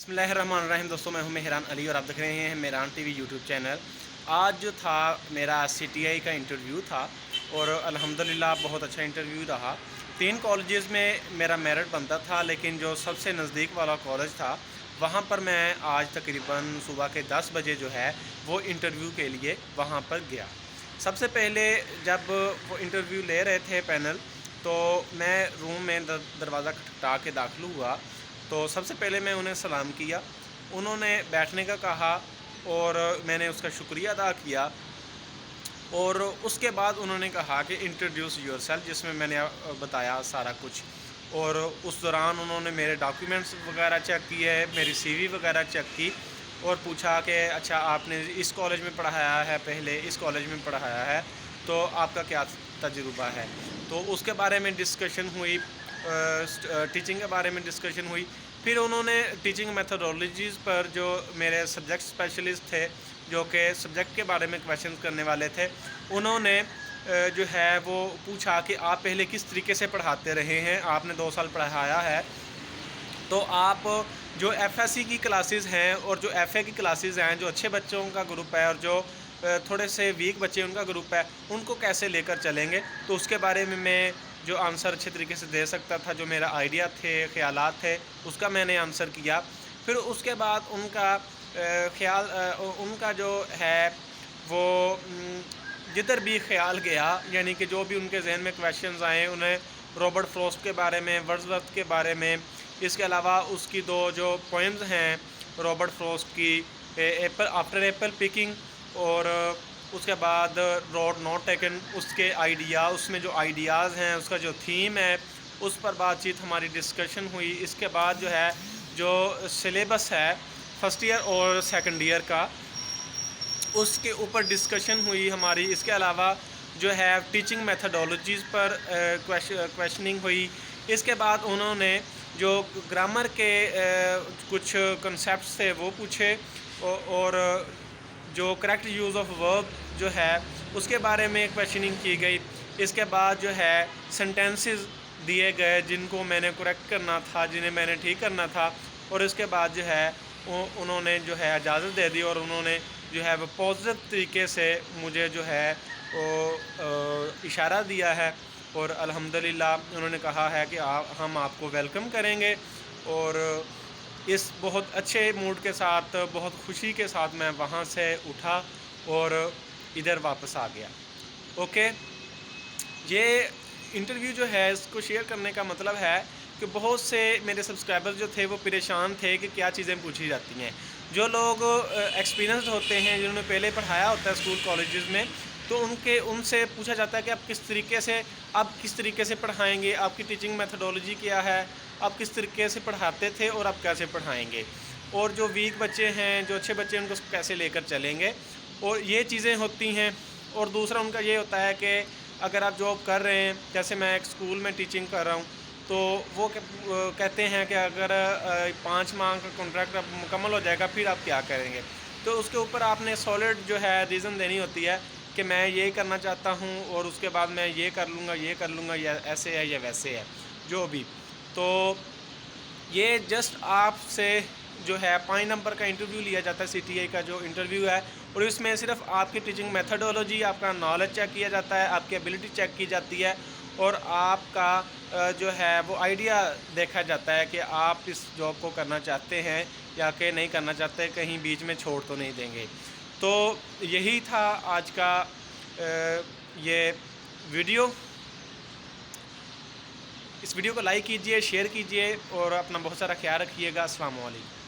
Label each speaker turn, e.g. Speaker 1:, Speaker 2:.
Speaker 1: बिस्मिल्लाहिर्रहमानिर्रहीम। दोस्तों, मैं हूं मेहरान अली और आप देख रहे हैं मेहरान टीवी यूट्यूब चैनल। आज जो था मेरा सीटीआई का इंटरव्यू था और अल्हम्दुलिल्लाह बहुत अच्छा इंटरव्यू रहा। 3 कॉलेजेस में मेरा मेरिट बनता था, लेकिन जो सबसे नज़दीक वाला कॉलेज था वहाँ पर मैं आज तकरीबन सुबह के 10 बजे जो है वो इंटरव्यू के लिए वहाँ पर गया। सबसे पहले जब वो इंटरव्यू ले रहे थे पैनल, तो मैं रूम में दरवाज़ा खटखटा के दाखिल हुआ। तो सबसे पहले मैं उन्हें सलाम किया, उन्होंने बैठने का कहा और मैंने उसका शुक्रिया अदा किया। और उसके बाद उन्होंने कहा कि इंट्रोड्यूस योरसेल्फ, जिसमें मैंने बताया सारा कुछ। और उस दौरान उन्होंने मेरे डॉक्यूमेंट्स वगैरह चेक किए, मेरी सीवी वगैरह चेक की और पूछा कि अच्छा, आपने इस कॉलेज में पढ़ाया है, पहले इस कॉलेज में पढ़ाया है, तो आपका क्या तजुर्बा है। तो उसके बारे में डिस्कशन हुई, टीचिंग के बारे में डिस्कशन हुई। फिर उन्होंने टीचिंग मेथडोलॉजीज़ पर, जो मेरे सब्जेक्ट स्पेशलिस्ट थे जो कि सब्जेक्ट के बारे में क्वेश्चन करने वाले थे, उन्होंने जो है वो पूछा कि आप पहले किस तरीके से पढ़ाते रहे हैं, आपने 2 साल पढ़ाया है, तो आप जो एफएससी की क्लासेस हैं और जो एफए की क्लासेस हैं, जो अच्छे बच्चों का ग्रुप है और जो थोड़े से वीक बच्चे उनका ग्रुप है, उनको कैसे लेकर चलेंगे। तो उसके बारे में मैं जो आंसर अच्छे तरीके से दे सकता था, जो मेरा आइडिया थे, ख़यालात थे, उसका मैंने आंसर किया। फिर उसके बाद उनका उनका जो है वो जिधर भी ख़्याल गया, यानी कि जो भी उनके जहन में क्वेश्चंस आए, उन्हें रॉबर्ट फ्रॉस्ट के बारे में, वर्ड्सवर्थ के बारे में, इसके अलावा उसकी 2 जो पोएम्स हैं रॉबर्ट फ्रॉस्ट की, एप्पल आफ्टर एप्पल पिकिंग और उसके बाद रोड नॉट टेकन, उसके आइडिया, उसमें जो आइडियाज़ हैं, उसका जो थीम है, उस पर बातचीत हमारी डिस्कशन हुई। इसके बाद जो है जो सिलेबस है फर्स्ट ईयर और सेकंड ईयर का, उसके ऊपर डिस्कशन हुई हमारी। इसके अलावा जो है टीचिंग मेथडोलॉजीज़ पर क्वेश्चनिंग हुई। इसके बाद उन्होंने जो ग्रामर के कुछ कंसेप्ट्स थे वो पूछे और जो करेक्ट यूज़ ऑफ वर्ब जो है उसके बारे में क्वेश्चनिंग की गई। इसके बाद जो है सेंटेंसेस दिए गए जिनको मैंने करेक्ट करना था, जिन्हें मैंने ठीक करना था। और इसके बाद जो है उन्होंने जो है इजाज़त दे दी और उन्होंने जो है वो पॉजिटिव तरीके से मुझे जो है वो इशारा दिया है। और अल्हम्दुलिल्लाह उन्होंने कहा है कि हम आपको वेलकम करेंगे। और इस बहुत अच्छे मूड के साथ, बहुत खुशी के साथ मैं वहाँ से उठा और इधर वापस आ गया। ओके, ये इंटरव्यू जो है इसको शेयर करने का मतलब है कि बहुत से मेरे सब्सक्राइबर्स जो थे वो परेशान थे कि क्या चीज़ें पूछी जाती हैं। जो लोग एक्सपीरियंस्ड होते हैं, जिन्होंने पहले पढ़ाया होता है स्कूल कॉलेजेस में, तो उनसे पूछा जाता है कि आप किस तरीके से पढ़ाएंगे, आपकी टीचिंग मेथडोलॉजी क्या है, आप किस तरीके से पढ़ाते थे और आप कैसे पढ़ाएंगे, और जो वीक बच्चे हैं, जो अच्छे बच्चे हैं, उनको कैसे लेकर चलेंगे। और ये चीज़ें होती हैं। और दूसरा उनका ये होता है कि अगर आप जॉब कर रहे हैं, जैसे मैं एक स्कूल में टीचिंग कर रहा हूँ, तो वो कहते हैं कि अगर 5 माह का कॉन्ट्रैक्ट अब मुकम्मल हो जाएगा फिर आप क्या करेंगे। तो उसके ऊपर आपने सॉलिड जो है रीज़न देनी होती है कि मैं ये करना चाहता हूँ और उसके बाद मैं ये कर लूँगा, या ऐसे है या वैसे है, जो भी। तो ये जस्ट आपसे जो है 5 नंबर का इंटरव्यू लिया जाता है, सीटीआई का जो इंटरव्यू है, और इसमें सिर्फ आपकी टीचिंग मेथडोलॉजी, आपका नॉलेज चेक किया जाता है, आपकी एबिलिटी चेक की जाती है और आपका जो है वो आइडिया देखा जाता है कि आप इस जॉब को करना चाहते हैं या कि नहीं करना चाहते, कहीं बीच में छोड़ तो नहीं देंगे। तो यही था आज का ये वीडियो। इस वीडियो को लाइक कीजिए, शेयर कीजिए और अपना बहुत सारा ख्याल रखिएगा। अस्सलाम वालेकुम।